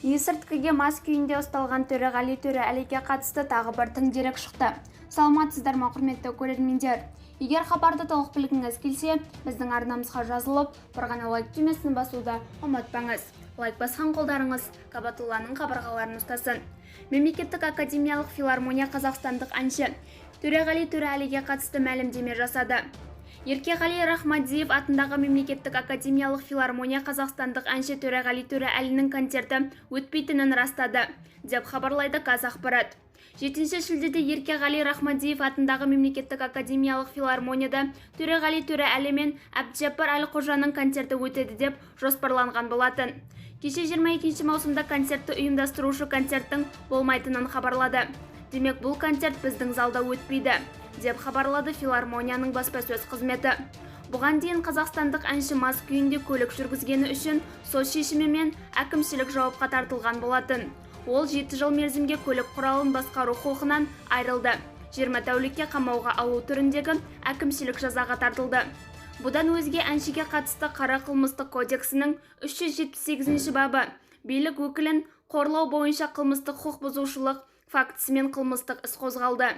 Есірткіге мас күйінде ұсталған Төреғали Төреәлиге қатысты тағы бір тың дерек шықты. Саламатсыздар ма, құрметті көрермендер? Егер хабарды толық білгіңіз келсе, біздің арнамызға жазылып, бір ғана лайк түймесін басуды ұмытпаңыз. Лайк басқан қолдарыңыз Кабатулланың қабырғаларын ұстасын. Мемлекеттік академиялық филармония қазақстандық әнші Төреғали Төреәлиге қатысты мәлімдеме жасады. Еркеғали Рахмадиев атындағы Мемлекеттік академиялық филармония қазақстандық әнші Төреғали Төреәлінің концерті өтпейтінін растады, деп хабарлайды Қазақпарат. 7 шілдеде Еркеғали Рахмадиев атындағы Мемлекеттік академиялық филармонияда Төреғали Төреәлі мен Әбдіжаппар Әлқожаның концерті өтеді деп жоспарланған болатын. Кеше 22 маусымда концертті ұйымдастырушы концерттің болмайтынын хабарлады. Демек, бұл концерт біздің залда өтпейді, деп хабарлады филармонияның баспасөз қызметі. Бұған дейін қазақстандық әнші мас күйінде көлік жүргізгені үшін сот шешімімен әкімшілік жауапқа тартылған болатын. Ол 7 жыл мерзімге көлік құралын басқару құқығынан айырылды. 20 тәулікке қамауға алу түріндегі әкімшілік жазаға тартылды. Бұдан өзге әншіге қатысты қара қылмыстық кодексінің 378 бабы билік өкілін қорлау бойынша қылмыстық құқық бұзушылық фактісімен қылмыстық іс қозғалды.